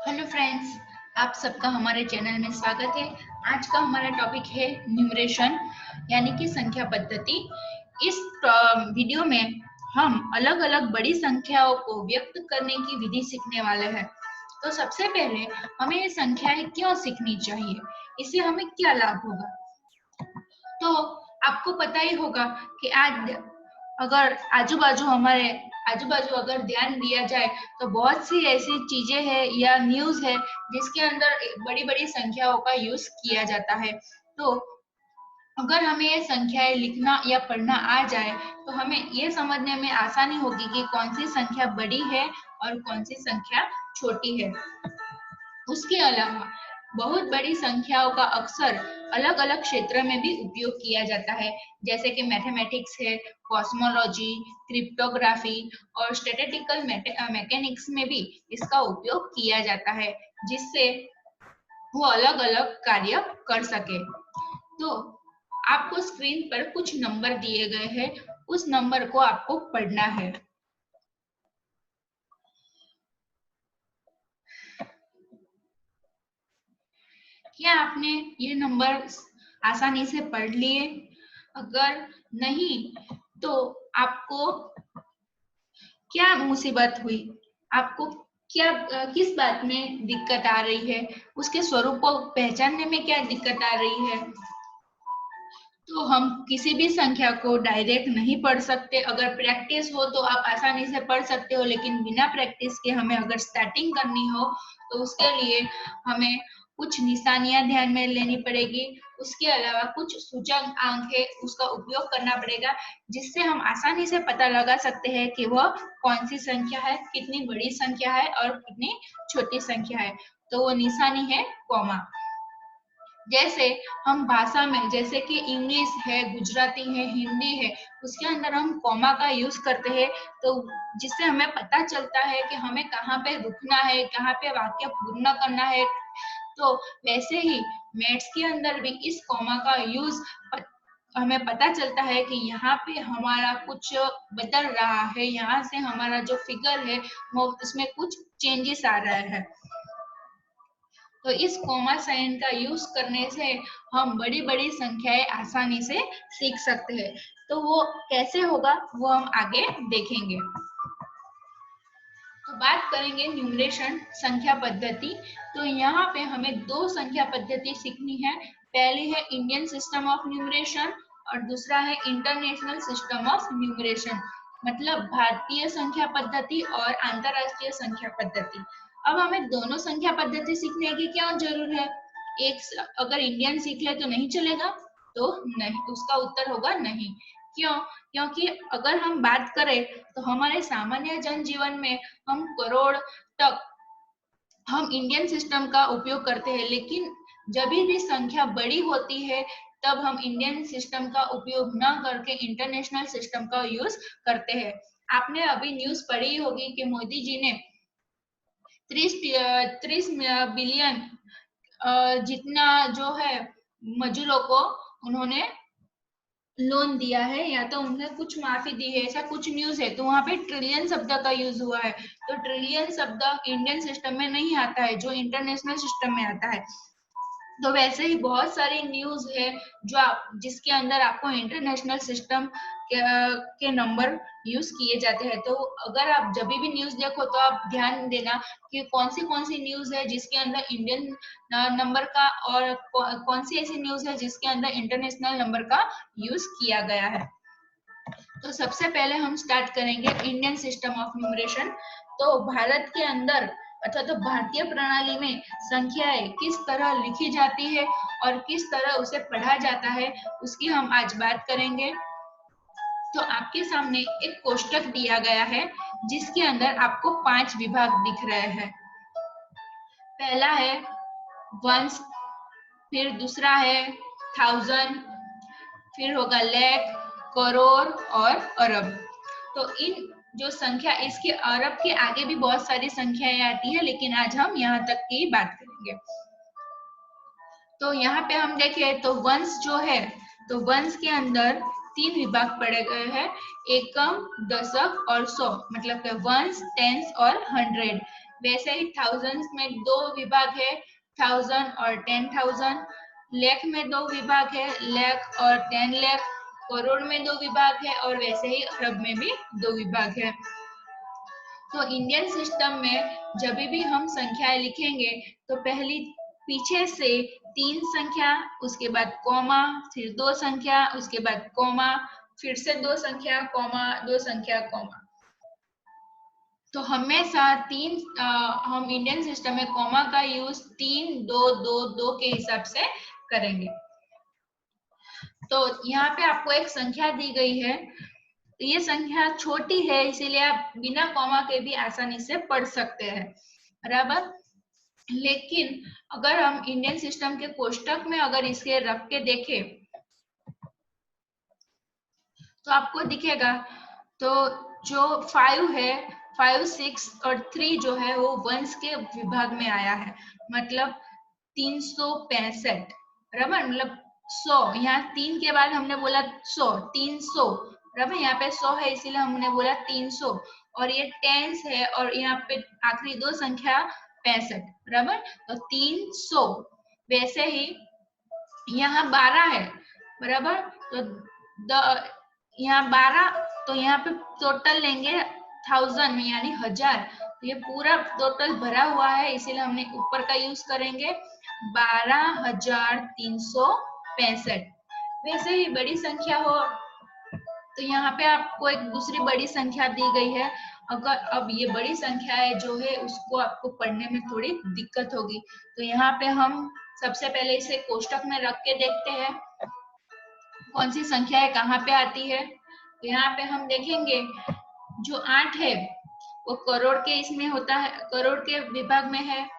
Hello friends, आप सबका हमारे चैनल में स्वागत है। आज का हमारा टॉपिक है न्यूमरेशन यानी कि संख्या पद्धति। इस वीडियो में हम अलग अलग बड़ी संख्याओं को व्यक्त करने की विधि सीखने वाले हैं। तो सबसे पहले हमें ये संख्याएं क्यों सीखनी चाहिए, इससे हमें क्या लाभ होगा। तो आपको पता ही होगा कि आज अगर आजू बाजू अगर ध्यान दिया जाए तो बहुत सी ऐसी चीजें हैं या न्यूज है जिसके अंदर बड़ी बड़ी संख्याओं का यूज किया जाता है। तो अगर हमें ये संख्याएं लिखना या पढ़ना आ जाए तो हमें ये समझने में आसानी होगी कि कौन सी संख्या बड़ी है और कौन सी संख्या छोटी है। उसके अलावा बहुत बड़ी संख्याओं का अक्सर अलग अलग क्षेत्र में भी उपयोग किया जाता है, जैसे कि मैथमेटिक्स है, कॉस्मोलॉजी, क्रिप्टोग्राफी और स्टैटिस्टिकल मैकेनिक्स में भी इसका उपयोग किया जाता है, जिससे वो अलग अलग कार्य कर सके। तो आपको स्क्रीन पर कुछ नंबर दिए गए हैं, उस नंबर को आपको पढ़ना है। क्या आपने ये नंबर आसानी से पढ़ लिए? अगर नहीं तो आपको क्या मुसीबत हुई, आपको क्या किस बात में दिक्कत आ रही है, उसके स्वरूप को पहचानने में क्या दिक्कत आ रही है। तो हम किसी भी संख्या को डायरेक्ट नहीं पढ़ सकते। अगर प्रैक्टिस हो तो आप आसानी से पढ़ सकते हो, लेकिन बिना प्रैक्टिस के हमें अगर स्टार्टिंग करनी हो तो उसके लिए हमें कुछ निशानियां ध्यान में लेनी पड़ेगी। उसके अलावा कुछ सूचक अंक है, उसका उपयोग करना पड़ेगा, जिससे हम आसानी से पता लगा सकते हैं कि वह कौन सी संख्या है, कितनी बड़ी संख्या है और कितनी छोटी संख्या है। तो वो निशानी है कॉमा। जैसे हम भाषा में, जैसे कि इंग्लिश है, गुजराती है, हिंदी है, उसके अंदर हम कॉमा का यूज करते हैं, तो जिससे हमें पता चलता है कि हमें कहाँ पे रुकना है, कहाँ पे वाक्य पूर्ण करना है। तो वैसे ही मैथ्स के अंदर भी इस कॉमा का यूज हमें पता चलता है कि यहाँ पे हमारा कुछ बदल रहा है, यहाँ से हमारा जो फिगर है वो उसमें कुछ चेंजेस आ रहा है। तो इस कॉमा साइन का यूज करने से हम बड़ी बड़ी संख्याएं आसानी से सीख सकते हैं। तो वो कैसे होगा वो हम आगे देखेंगे। तो बात करेंगे न्यूमरेशन संख्या पद्धति। तो यहाँ पे हमें दो संख्या पद्धति सीखनी है। पहली है इंडियन सिस्टम ऑफ न्यूमरेशन और दूसरा है इंटरनेशनल सिस्टम ऑफ न्यूमरेशन, मतलब भारतीय संख्या पद्धति और अंतरराष्ट्रीय संख्या पद्धति। अब हमें दोनों संख्या पद्धति सीखने की क्या जरूरत है। एक अगर इंडियन सीख ले तो नहीं चलेगा, तो नहीं, उसका उत्तर होगा नहीं। क्यों? क्योंकि अगर हम बात करें तो हमारे सामान्य जनजीवन में हम करोड़ तक हम इंडियन सिस्टम का उपयोग करते हैं, लेकिन जब भी संख्या बड़ी होती है तब हम इंडियन सिस्टम का उपयोग न करके इंटरनेशनल सिस्टम का यूज करते हैं। आपने अभी न्यूज पढ़ी होगी कि मोदी जी ने 30 बिलियन जितना जो है मजदूरों को उन्होंने लोन दिया है, या तो उन्हें कुछ माफी दी है, ऐसा कुछ न्यूज है। तो वहां पे ट्रिलियन शब्द का यूज हुआ है। तो ट्रिलियन शब्द इंडियन सिस्टम में नहीं आता है, जो इंटरनेशनल सिस्टम में आता है। तो वैसे ही बहुत सारी न्यूज है जो जिसके अंदर आपको इंटरनेशनल सिस्टम के नंबर यूज किए जाते हैं। तो अगर आप जब भी न्यूज देखो तो आप ध्यान देना कि कौन सी न्यूज है जिसके अंदर इंडियन नंबर का और कौन सी ऐसी न्यूज है जिसके अंदर इंटरनेशनल नंबर का यूज किया गया है। तो सबसे पहले हम स्टार्ट करेंगे इंडियन सिस्टम ऑफ न्यूमरेशन। तो भारत के अंदर अर्थात तो भारतीय प्रणाली में संख्याएं किस तरह लिखी जाती है और किस तरह उसे पढ़ा जाता है, उसकी हम आज बात करेंगे। तो आपके सामने एक कोष्टक दिया गया है जिसके अंदर आपको 5 विभाग दिख रहे हैं। पहला है वंस, फिर दूसरा है थाउजेंड, फिर होगा लाख, करोड़ और अरब। तो इन जो संख्या, इसके अरब के आगे भी बहुत सारी संख्याएं आती है, लेकिन आज हम यहाँ तक की बात करेंगे। तो यहाँ पे हम देखें तो वंश जो है, तो वंश के अंदर 3 विभाग पड़े गए हैं, एकम, दशक और सौ, मतलब वंश, टेंस और 100। वैसे ही थाउजेंड्स में दो विभाग है, 1000 और 10,000। लाख में दो विभाग है, लाख और 10 लाख। करोड़ में दो विभाग है और वैसे ही अरब में भी दो विभाग है। तो इंडियन सिस्टम में जब भी हम संख्याएं लिखेंगे तो पहली पीछे से 3 संख्या, उसके बाद कॉमा, फिर 2 संख्या, उसके बाद कॉमा, फिर से 2 संख्या कॉमा, 2 संख्या कॉमा। तो हमेशा हम इंडियन सिस्टम में कॉमा का यूज 3, 2, 2, 2 के हिसाब से करेंगे। तो यहाँ पे आपको एक संख्या दी गई है, ये संख्या छोटी है इसीलिए आप बिना कॉमा के भी आसानी से पढ़ सकते हैं, बराबर। लेकिन अगर हम इंडियन सिस्टम के कोष्टक में अगर इसके रख के देखें तो आपको दिखेगा, तो जो 5 है, 5, 6 और 3 जो है वो वंश के विभाग में आया है, मतलब 365, बराबर। मतलब 100, यहाँ 3 के बाद हमने बोला 100, 300, बराबर। यहाँ पे 100 है इसीलिए हमने बोला 300, और ये टेंस है और यहाँ पे आखिरी दो संख्या 65, बराबर। तो 300। वैसे ही यहाँ 12 है, बराबर। तो यहाँ 12, तो यहाँ पे टोटल लेंगे 1000 में, यानी 1000। तो ये पूरा टोटल भरा हुआ है इसीलिए हमने ऊपर का यूज करेंगे, 12,365। वैसे ही बड़ी संख्या हो तो यहाँ पे आपको एक दूसरी बड़ी संख्या दी गई है। अगर अब ये बड़ी संख्या है जो है उसको आपको पढ़ने में थोड़ी दिक्कत होगी, तो यहाँ पे हम सबसे पहले इसे कोष्टक में रख के देखते हैं कौन सी संख्या है, कहाँ पे आती है। तो यहाँ पे हम देखेंगे जो 8 है वो करोड़ के इसमें होता है, करोड़ के विभाग में है।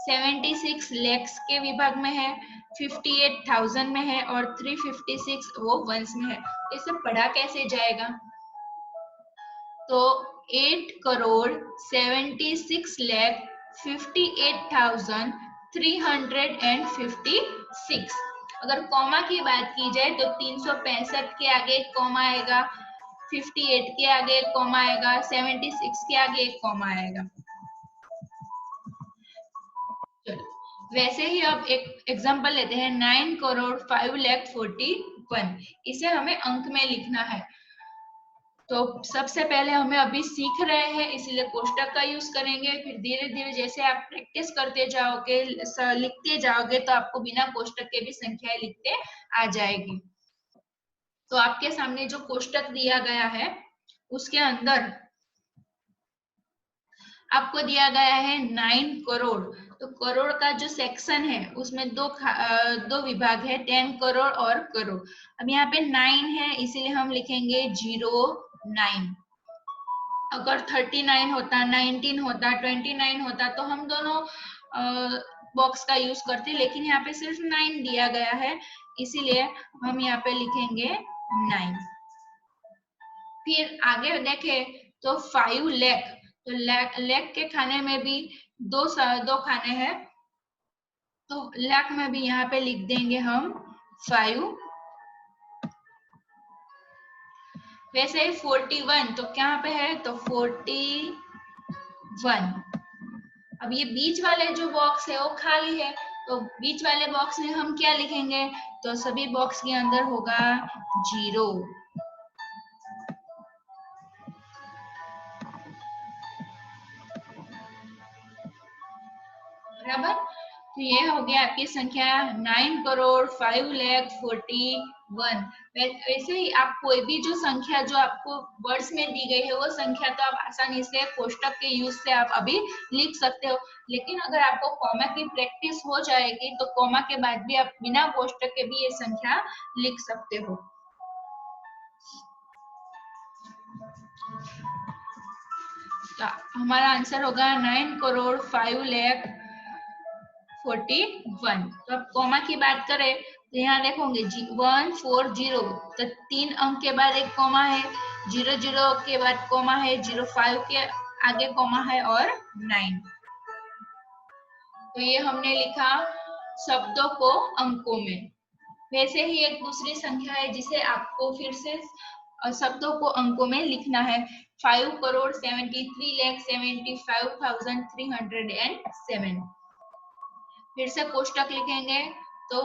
76 लैक्स के विभाग में है, 58,000 में है और 356 वो वंश में है। इसे पढ़ा कैसे जाएगा, तो 8,76,58,356। अगर कॉमा की बात की जाए तो 365 के आगे एक कॉमा आएगा, 58 के आगे एक कॉमा आएगा, 76 के आगे एक कॉमा आएगा। चलो वैसे ही अब एक एग्जांपल लेते हैं, 9,05,41,000। इसे हमें अंक में लिखना है। तो सबसे पहले हमें अभी सीख रहे हैं इसलिए कोष्टक का यूज करेंगे, फिर धीरे धीरे जैसे आप प्रैक्टिस करते जाओगे, लिखते जाओगे तो आपको बिना कोष्टक के भी संख्याएं लिखते आ जाएगी। तो आपके सामने जो कोष्टक दिया गया है उसके अंदर आपको दिया गया है 9 करोड़। तो करोड़ का जो सेक्शन है उसमें दो विभाग है, 10 करोड़ और करोड़। अब यहाँ पे 9 है इसीलिए हम लिखेंगे 09। अगर 39 होता, 19 होता, 29 होता तो हम दोनों बॉक्स का यूज करते, लेकिन यहाँ पे सिर्फ 9 दिया गया है इसीलिए हम यहाँ पे लिखेंगे 9। फिर आगे देखें तो 5 लाख, तो लाख के खाने में भी दो खाने हैं, तो लाख में भी यहाँ पे लिख देंगे हम 5। वैसे 41 तो क्या पे है, तो 41। अब ये बीच वाले जो बॉक्स है वो खाली है, तो बीच वाले बॉक्स में हम क्या लिखेंगे, तो सभी बॉक्स के अंदर होगा 0। बराबर। तो ये हो गया आपकी संख्या 9,05,41,000। वैसे ही आप कोई भी जो संख्या जो आपको वर्ड्स में दी गई है वो संख्या तो आप आसानी से कोष्टक के यूज से आप अभी लिख सकते हो, लेकिन अगर आपको कॉमा की प्रैक्टिस हो जाएगी तो कॉमा के बाद भी आप बिना कोष्टक के भी ये संख्या लिख सकते हो। तो हमारा आंसर होगा 9,05,41,000। तो अब कॉमा की बात करें तो यहाँ देखोगे 140, तो 3 अंक के बाद एक कॉमा है, 00 के बाद कॉमा है, 05 के आगे कॉमा है और 9। तो ये हमने लिखा शब्दों को अंकों में। वैसे ही एक दूसरी संख्या है जिसे आपको फिर से शब्दों को अंकों में लिखना है। 5,73,75,307। फिर से कोष्टक लिखेंगे तो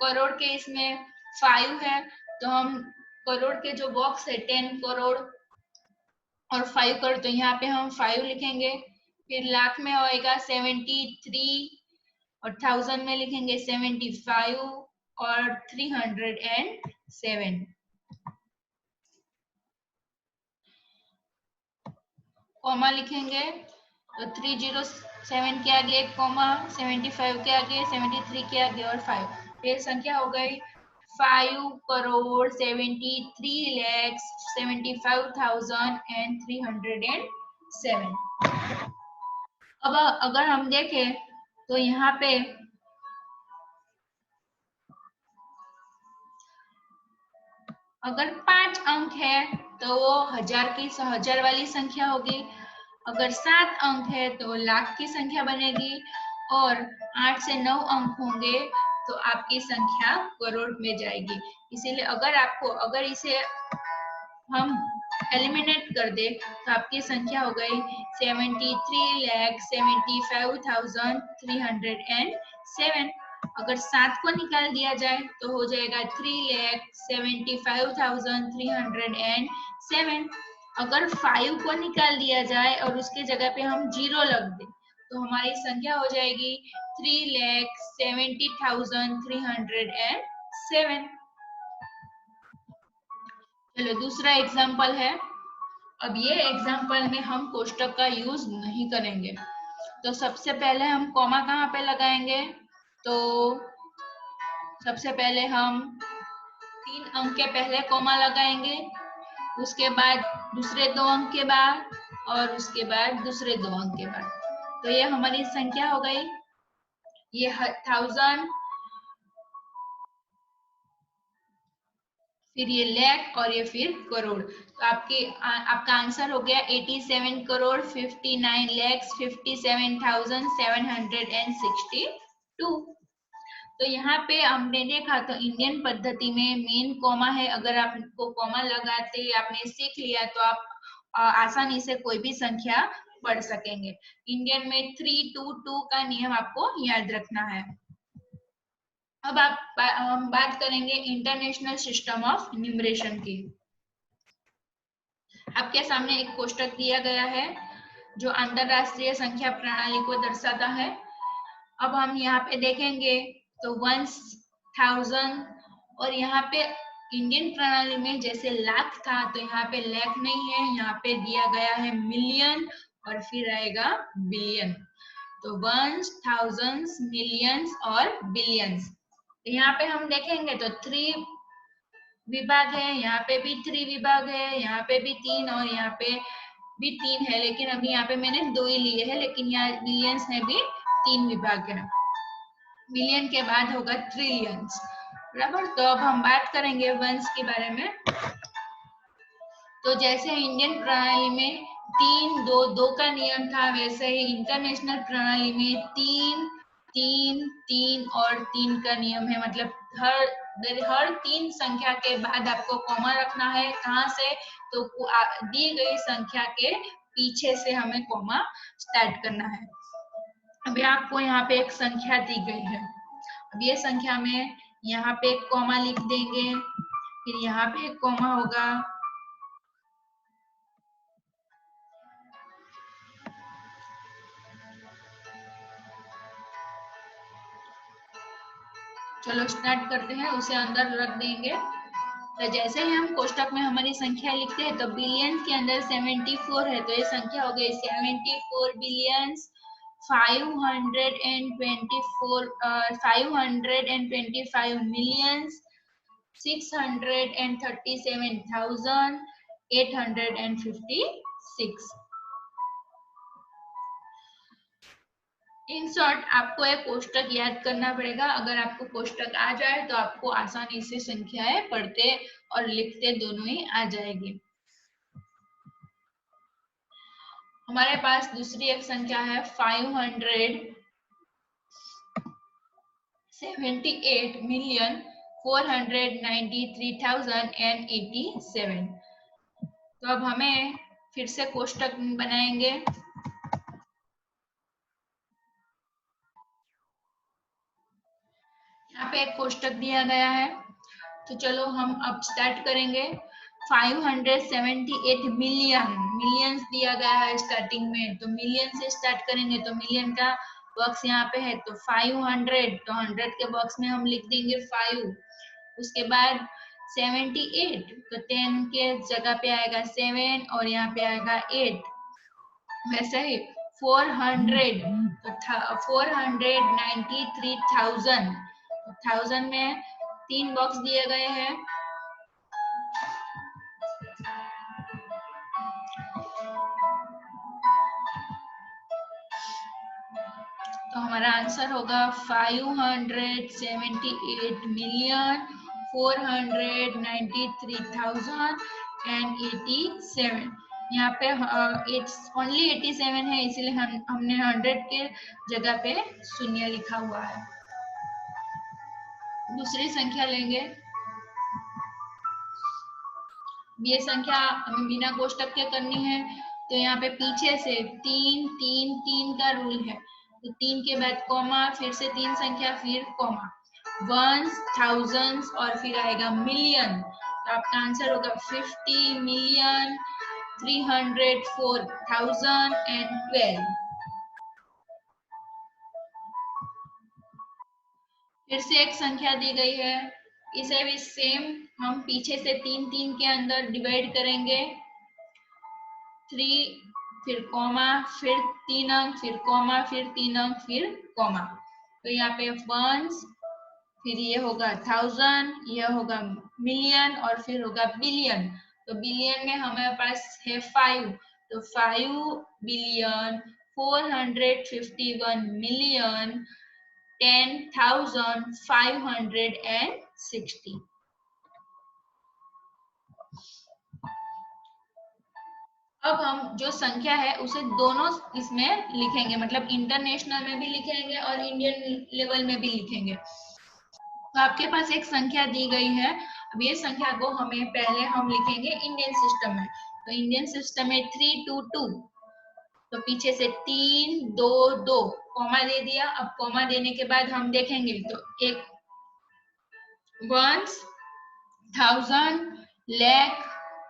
करोड़ के इसमें 5 है, तो हम करोड़ के जो बॉक्स है 10 करोड़ और 5 करोड़, तो यहाँ पे हम 5 लिखेंगे। फिर लाख में होएगा 73 और 1000 में लिखेंगे 75 और 307। कॉमा लिखेंगे तो 307 के आगे एक कॉमा, 75 के आगे, 73 के आगे और 5। ये संख्या हो गई 5,73,75,307। अब अगर हम देखें तो यहाँ पे अगर 5 अंक है तो वो हजार वाली संख्या होगी। अगर 7 अंक है तो लाख की संख्या बनेगी और 8 से 9 अंक होंगे तो आपकी संख्या करोड़ में जाएगी। इसीलिए अगर इसे हम एलिमिनेट कर दे तो आपकी संख्या हो गई 73,75,307। अगर 7 को निकाल दिया जाए तो हो जाएगा 3,75,307। अगर 5 को निकाल दिया जाए और उसके जगह पे हम 0 लग दे तो हमारी संख्या हो जाएगी 3,70,307। चलो दूसरा एग्जाम्पल है। अब ये एग्जाम्पल में हम कोष्टक का यूज नहीं करेंगे, तो सबसे पहले हम कॉमा कहाँ पे लगाएंगे, तो सबसे पहले हम 3 अंक के पहले कॉमा लगाएंगे, उसके बाद दूसरे 2 अंक के बाद और उसके बाद दूसरे 2 अंक के बाद। तो ये हमारी संख्या हो गई, ये 1000, फिर ये लाख और ये फिर करोड़। तो आपका आंसर हो गया 87,59,57,762। तो यहाँ पे हमने देखा तो इंडियन पद्धति में मेन कॉमा है। अगर आपको कॉमा लगाते आपने सीख लिया तो आप आसानी से कोई भी संख्या पढ़ सकेंगे। इंडियन में 3-2-2 का नियम आपको याद रखना है। अब हम बात करेंगे इंटरनेशनल सिस्टम ऑफ न्यूमरेशन की। आपके सामने एक कोष्टक दिया गया है जो अंतरराष्ट्रीय संख्या प्रणाली को दर्शाता है। अब हम यहाँ पे देखेंगे तो 1000 और यहाँ पे इंडियन प्रणाली में जैसे लाख था तो यहाँ पे लाख नहीं है, यहाँ पे दिया गया है मिलियन और फिर आएगा बिलियन। तो 1000, मिलियंस और बिलियंस। यहाँ पे हम देखेंगे तो 3 विभाग है, यहाँ पे भी 3 विभाग है, यहाँ पे भी 3 और यहाँ पे भी 3 है, लेकिन अभी यहाँ पे मैंने 2 ही लिए हैं, लेकिन यहाँ बिलियंस में भी 3 विभाग है। मिलियन के बाद होगा ट्रिलियंस, बराबर। तो अब हम बात करेंगे वंश के बारे में। तो जैसे इंडियन प्रणाली में 3-2-2 का नियम था, वैसे ही इंटरनेशनल प्रणाली में 3-3-3 और 3 का नियम है। मतलब हर 3 संख्या के बाद आपको कॉमा रखना है। कहाँ से, तो दी गई संख्या के पीछे से हमें कॉमा स्टार्ट करना है। अभी आपको यहाँ पे एक संख्या दी गई है, अब ये संख्या में यहाँ पे एक कॉमा लिख देंगे, फिर यहाँ पे एक कॉमा होगा, चलो स्टार्ट करते हैं, उसे अंदर रख देंगे। तो जैसे ही हम कोष्टक में हमारी संख्या लिखते हैं तो बिलियन के अंदर 74 है, तो ये संख्या हो गई 74 बिलियंस 525 मिलियंस 637,856। इन शॉर्ट आपको एक कोष्टक याद करना पड़ेगा। अगर आपको कोष्टक आ जाए तो आपको आसानी से संख्याएं पढ़ते और लिखते दोनों ही आ जाएगी। हमारे पास दूसरी एक संख्या है 578,493,087। तो अब हमें फिर से कोष्टक बनाएंगे। यहाँ पे एक कोष्टक दिया गया है, तो चलो हम अब स्टार्ट करेंगे। 578 मिलियन, मिलियंस दिया गया है स्टार्टिंग में, तो मिलियन से स्टार्ट करेंगे। तो मिलियन का बॉक्स यहाँ पे है, तो 500, तो 100 के बॉक्स में हम लिख देंगे 5। उसके बाद 78, तो 10 के जगह पे आएगा 7 और यहाँ पे आएगा 8। वैसे ही 400, तो 493,000, 1000 में 3 बॉक्स दिए गए हैं। तो हमारा आंसर होगा 578,493,087। यहाँ पे ओनली 87 है, इसीलिए हमने 100 के जगह पे शून्य लिखा हुआ है। दूसरी संख्या लेंगे। ये संख्या हमें बिना कोष्टक के करनी है, तो यहाँ पे पीछे से 3 3 3 का रूल है, तो 3 के बाद कॉमा, फिर से 3 संख्या, फिर कॉमा, वंस, थाउजेंड्स और फिर आएगा मिलियन। तो आपका आंसर होगा 50,304,012। फिर से एक संख्या दी गई है, इसे भी सेम हम पीछे से 3 3 के अंदर डिवाइड करेंगे। 3, फिर कॉमा, फिर 3 अंक, फिर कॉमा, फिर 3 अंक, फिर कॉमा। तो यहाँ पे वंस, फिर ये होगा 1000, यह होगा मिलियन और फिर होगा बिलियन। तो बिलियन में हमारे पास है 5, तो 5,451,10,560। अब हम जो संख्या है उसे दोनों इसमें लिखेंगे, मतलब इंटरनेशनल में भी लिखेंगे और इंडियन लेवल में भी लिखेंगे। तो आपके पास एक संख्या दी गई है, अब ये संख्या को हमें पहले हम लिखेंगे इंडियन सिस्टम में। तो इंडियन सिस्टम में 322, तो पीछे से 3 2 2 कॉमा दे दिया। अब कॉमा देने के बाद हम देखेंगे, तो एक वंस, थाउजेंड, लाख,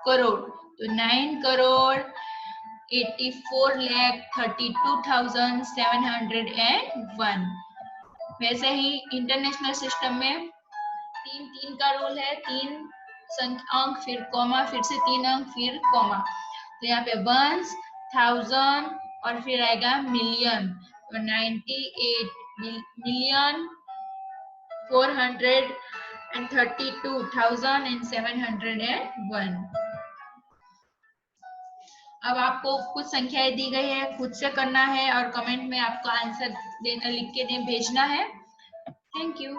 करोड़, तो 9,84,32,701। वैसे ही इंटरनेशनल सिस्टम में 3 3 का रूल है, 3 अंक, फिर कॉमा, फिर से 3 अंक, फिर कॉमा। तो यहाँ पे वंस, थाउजेंड और फिर आएगा मिलियन, तो 98,432,701। अब आपको कुछ संख्याएं दी गई है, खुद से करना है और कमेंट में आपको आंसर देना, लिख के भेजना है। Thank you.